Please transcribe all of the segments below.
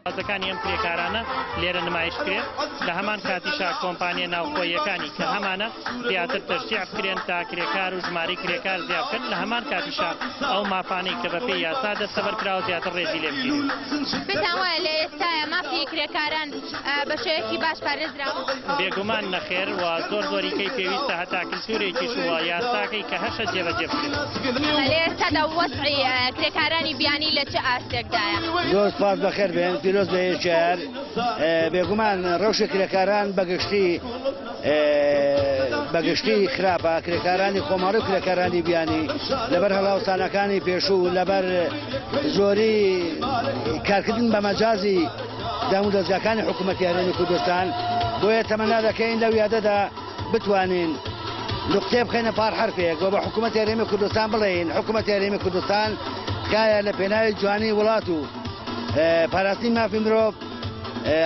وازەکانی ئەم کرێکارانە لێرە نمایش کرێت لە هەمان کاتیشا کۆمپانیە ناوخۆیەکانی کە هەمانە زیاتر تەشجیع بکرێن تا کرێکار و ژماری کرێکار زیاد بکەن لە هەمان کاتیشا ئەو مافانەی کە بەپێی یاسا دەستەبەرکراوە زیاتر ڕێزی لێ بگیرێت. پێتان وایە لە ئێستایە مافی کرێکاران بە شێوەیەکی باش پارێزراوە؟ بێگومان نەخێر و زۆری کەی پێویستە هەتا کلتورێکیش وە یاساکەی کە هەشە جێبەجێ بکرێت. لە ئێستادا وەسعی کرێکارانی بیانی لە چه ئاستێکدایە؟ زۆر سپاس بەخێر بێن پیرۆز بە هێشار بێگومان ڕەوشە کرێکاران بەگشتی خراپە کرێکارانی خۆماڕی و کرێکارانی بیانی لەبەر هەڵاوسانەکانی پێشوو لەبەر زۆری کارکردن بە مەجازی دام و دەستگاکانی حکوومەتی هەرێمی کوردستان بۆیە تەمەنا دەکەین لەو یادەدا بتوانین نقطێ بخەینە پار حرفێک بۆ بە حکوومەتی هەرێمی کوردستان بڵێین حکوومەتی هەرێمی کوردستان تکایە لە پێناوی جوانی وڵات و پاراستنی مافی مرۆڤ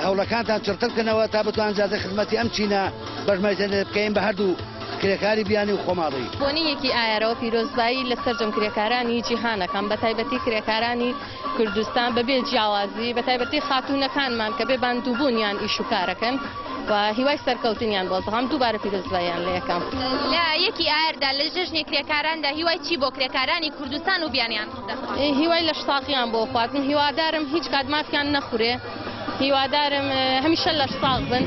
هەوڵەکانتان چرترکەنەوە تا بتوان جازە خزمەتی ئەم چینە بەژمەرتێنێ بکەین بە هەردوو کرێکاری بیانی و خۆماڵی. بۆنیەکی ئایارەوە پیرۆزبایی لەسەر جەم کرێکارانی جیهانەکەم بە تایبەتی کرێکارانی کوردستان بەبێ جیاوازی بە تایبەتی خاتوونەکانمان کە بێ باندووبوونیان ئیش و کارەکەن و هیوای سەرکەوتنیان بۆ دەڵام دووبارە پیرۆزباییان لە یەکەم. لە یەکی ئایردا لە ژژنی کرێکاراندا هیوای چی بۆ کرێکارانی کوردستان و بیانیان دەخوات؟ هیوای لە شتاقیان بۆ خواردن هیوادارم هیچ کات مافیان نەخورێ هیوادارم هەمیشە لە شتاق بن.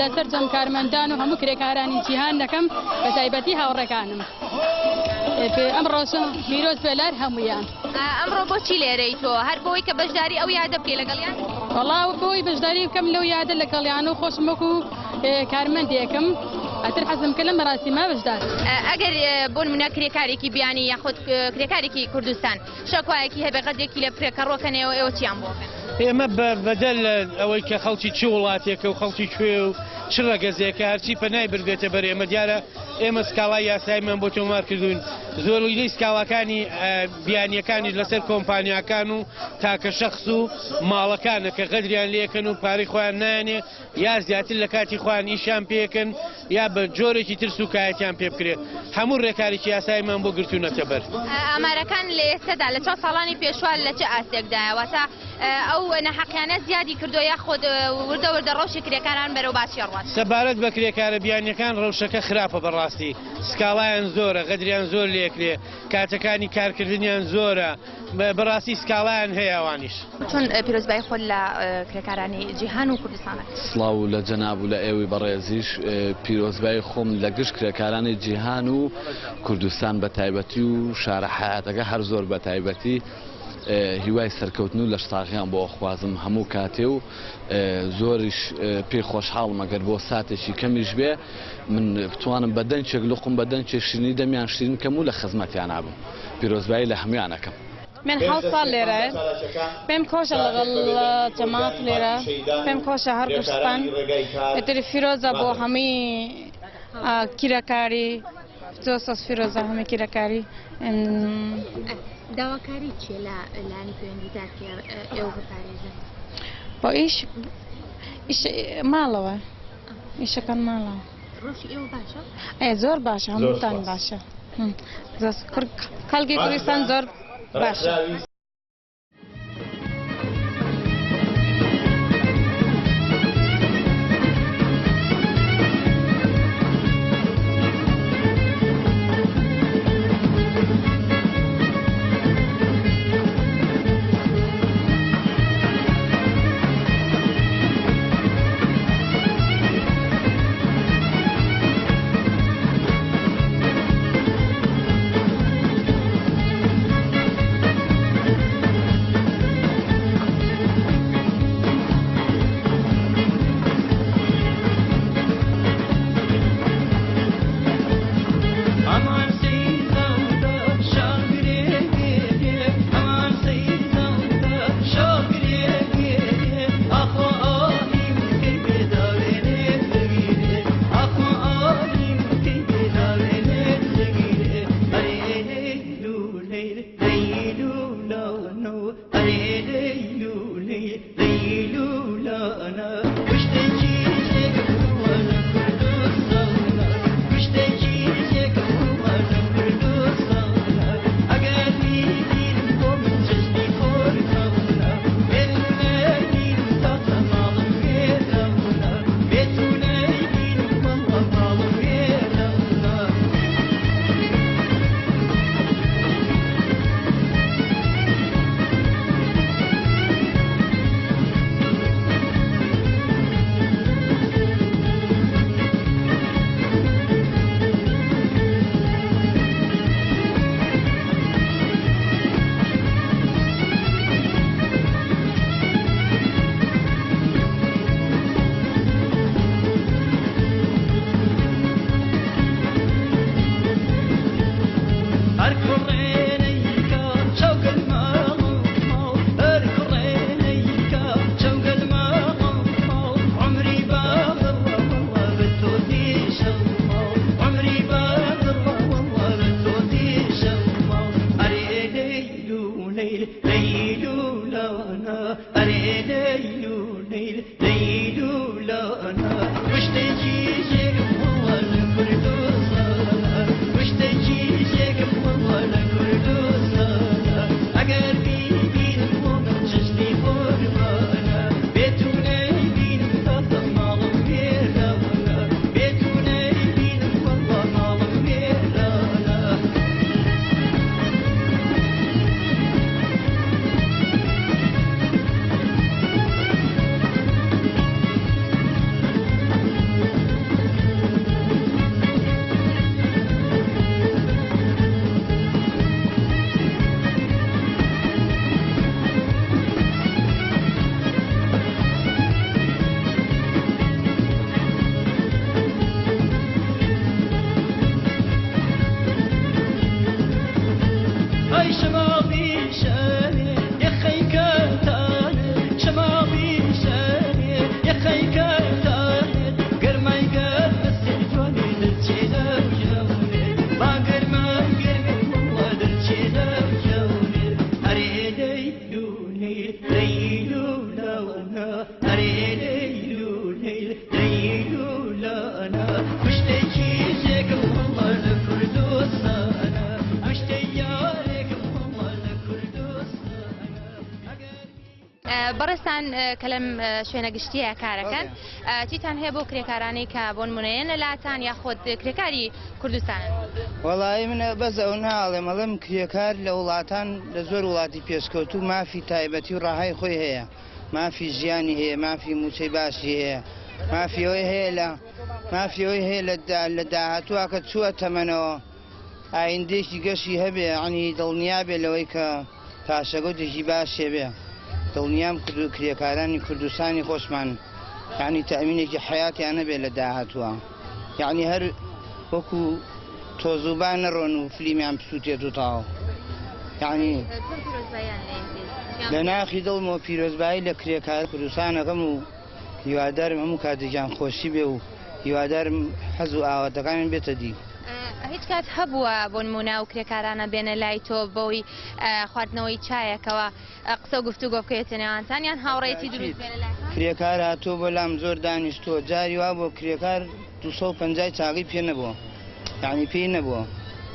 لەسەر جەم کارمەندان و هەموو کرێکارانی جیهان دەکەم بە تایبەتی هاوڕێکانم ئەمڕۆ پیرۆز بێلار هەمویان. ئەمڕۆ بۆچی لێرەی تۆ هەر بۆی کە بەشداری ئەو یادە بکەی لەگەڵیان؟ وەڵاو بۆی بەشداری بکەم لەو یادە لەگەڵیان و خۆشم وەکو کارمەندێکم ئەتر حەزم کە لە مەراسیما بەشدار. ئەگەر بۆ نمونە کرێکارێکی بیانی یاخود کرێکارێکی کوردستان شەکوایەکی هەبێ قەدێکی لە پرێکە ڕۆکەنەوە ئێوە چیان بۆکەن؟ ئێمە بەدەل ئەوەی کە خەڵکی چ وڵاتێکە و خەڵکی کوێ و چ ڕەگەزێکە هەرچی پەنای بردێتە بەر ئێمە دیارە ئێمە سکاڵای یاسایمان بۆ تۆمار کردوون زۆرلی سکاڵەکانی بیانیەکانی لەسەر کۆمپانیاکان و تاکە شەخص و ماڵەکانە کە غەدریان لێکن و پارەی خۆیان نایانێ یا زیاتر لە کاتی خۆیان ئیشیان پێکەن یا بە جۆرێکی ترس و کایەتیان پێ بکرێت هەموو ڕێکارێکی یاسایمان بۆ گرتوونەتە بەر. ئامارەکان لە ئێستادا لە 4 ساڵانی پێشوە لە چه ئاستێکدایەوە تا ئەو نەحەقیانە زیادی کردو یاخۆ وردە وردە ڕەوشی کرێکاران بەرەو باسی ڕوات. سەبارەت بە کرێکارە بیانیەکان ڕەوشەکە خراپە بەڕاستی سکاڵایان زۆرە غەدریان زۆر لێکرێ کاتەکانی کارکردنیان زۆرە بەڕاستی سکاڵایان هەیەوانیش. چۆن پیرۆزبایی خۆل لە کرێکارانی جیهان و کوردستانە؟ سڵاو لە جەناب و لە ئێوەی بەڕێزیش پیرۆزبایی خۆم لە گشت کرێکارانی جیهان و کوردستان بە تایبەتی و شارە حیاتەکە هەر زۆر بە تایبەتی هیوای سەرکەوتن و لە شتاقیان بۆ خوازم هەموو کاتێ و زۆریش پێی خۆشحاڵم ئەگەر بۆ ساتێکی کەمیش بێ من بتوانم بە دەنچێک لقم بە دەنچێک شیرنی دەمیان شیرین کەم و لە خزمەتیان نابم پیرۆزبایی لە هەمویانەکەم. من 7 ساڵ لێرە پێم خۆشە لەگەڵ جەماعەت لێرە پێم خۆشە هەر کوردستان ئەتری فیرۆزە بۆ هەمووی کرێکاری زۆر فیرۆزە هەمووی کرێکاری. داواکاری چیە لە لانی پەیوەندیدار کە ئێوە بپارێزن؟ بۆ ئیش ماڵەوە ئیشەکان ماڵەوە. ڕۆژی ئێوە باشە؟ زۆر باشە هەمووتان باشە خەڵکی کوردستان زۆر باشە. بەڕێستان کەلەم شوێنە گشتیە کارەکەن چیتان هەیە بۆ کرێکارانی کە بۆ نمونەیە لەلاتان یاخۆت کرێکاری کوردستان؟ وەڵی منە بەس ئەو ناڵێ مەڵم کرێکار لە وڵاتان لە زۆر وڵاتی پێشکەوتو مافی تایبەتی و ڕاهای خۆی هەیە، مافی ژیانی هەیە، مافی موچەی باشی هەیە، مافیەوەی هەیە لە داهاتووە کە چووە تەمەنەوە ئایندێکی گەشی هەبێ، عنی دڵنیا بێ لەوەی کە پاشەگەوتێکی باشێ بێ. دڵنیام کرێکارانی کوردستانی خۆشمان یعنی تەمینێکی حیاتیان نەبێ لە داهاتووە، یعنی هەر وەکو تۆزوبان نەڕۆن و فلیمیان پسووتێت و تاوە، یعنی لە ناخی دڵمەوە پیرۆزبایی لە کرێکار کوردستانەکەم و هیوادارم هەموو کاتێکیان خۆشی بێ و هیوادارم حەز و ئاواتەکانیان بێتە دی. هیچ کات هەبووە بۆ نمونە و کرێکارانە بێنە لای تۆ بەوەی خواردنەوەی چایەکەوە قسە و گفتوگۆ بکەوێتە نێوانتان یان هاوڕێتی دروست بێنە لای؟ کرێکار هاتووە بەلام زۆر دانیشتۆ، جاری وا بۆ کرێکار 250 چاقی پێ نەبووە، یعنی پێی نەبووە،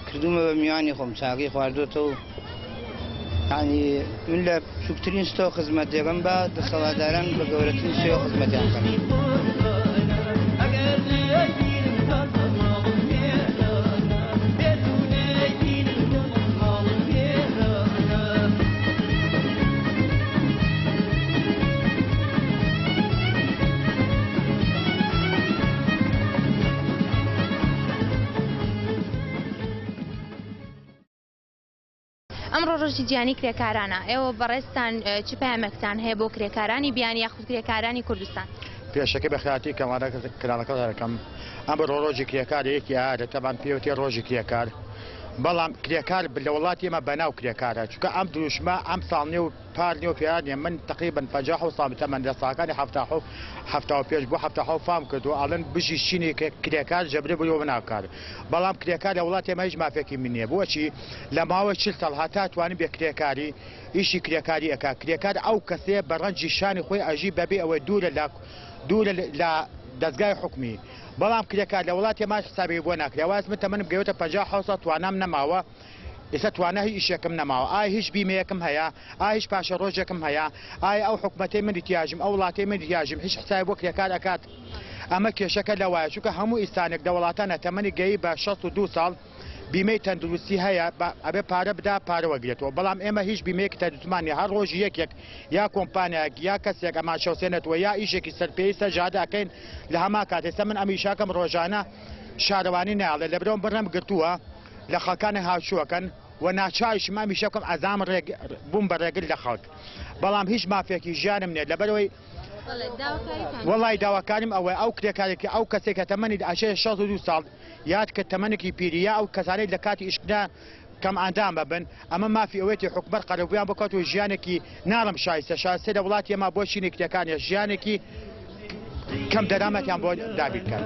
کردومە بە میوانی خۆم چاقی خواردوتەوە. یعنی من لە بچووکترین شتەوە خزمەتێکم بە دەسەڵاتداران بە گەورەترین شێوە خزمەتیان کەم. ئەمڕۆ ڕۆژی جیهانی کرێکارانە، ئێوە بەڕێستان چ پامێکتان هەیە بۆ کرێکارانی بیانی یاخود کرێکارانی کوردستان؟ پێشەکە بەخراتی کەمانەکەلانەکە دەکەم ئەمڕۆ ڕۆژی کرێکار یەکی ئارە تەبان پێوتێ ڕۆژی کرێکار، بەڵام کرێکار لە وڵاتی ئێمە بەناو کرێکارە، چونکە ئەم دروشمە ئەم ساڵنی و پارنی و پیانە من تقریبن 50 ساڵ تەمەن لە ساڵەکانی 75 بۆ 70 فام کردو ئاڵن بژی شینی کرێکار جەبرێ بۆ بناوکار، بەڵام کرێکار لە وڵاتی ئێمە هیچ مافێکی من نییە، بۆچی لە ماوەی 40 ساڵ هەتا توانین بێ کرێکاری ئیشی کرێکاری ئەکا. کرێکار ئەو کەسەیە بە ڕەنجی شانی خۆی ئەژی بەبێ ئەوەی دوورە لە دەستگای حکومی، بەڵام کرێکار لە وڵاتی ئێمە حسابی بۆ ناکرێ. واز من تەمەنم گەوێتە 50 توانام نەماوە، ئێستا توانە هیچ ئیشێکم نەماوە، ئایا هیچ بیمەیەکم هەیە، ئایا هیچ پاشە ڕۆژێکم هەیە، ئایا ئەو حکومەتەی من دیتیاژم ئەو وڵاتی من دیتیاژم هیچ حسابی بۆ کرێکار ئەکات. ئەمە کێشەکە لەوایە، چونکە هەموو ئیسانێک لە وڵاتانە تەمەنی گەی بە 62 ساڵ بیمەی تەندروستی هەیە ئەبێ پارە بدا پارەوە گرێتەوە، بەڵام ئێمە هیچ بیمەیەک تەدوتمانی هەر ڕۆژی یەکێک یا کۆمپانیاک یا کەسێک ئەمان شەوسێنێتەوە یا ئیشێکی سەرپێویستە ژادەکەین لە هەما کاتێستا من ئەمیشاکەم ڕۆژانە شارەوانی ناڵێ لە برەوە بڕم گرتووە لە خەڵکانی هاوچووەکەن و ناچایش مامیشەکەم ئەزام بووم بە ڕێگر لە خەڵک، بەڵام هیچ مافێکی ژیانم نێت لەبەرەوەی وەڵی داواکاریم ئەوەی ئەو کرێکارێکی ئەو کەسێک کە تەمەنی ئاشێ 62 ساڵ یاد کە تەمەنێکی پیریە ئەو کەسانەی لە کاتی ئیشکدا کەم ئاندام ببن، ئەمە مافی ئەوەیەتی حکومەت قەرەبوویان بکات و ژیانێکی ناڵم شایستە شایستە لە وڵاتی ئێمە بۆ چینی کرێکارێک ژیانێکی کەم دەرامەتیان بۆ دابین بکات.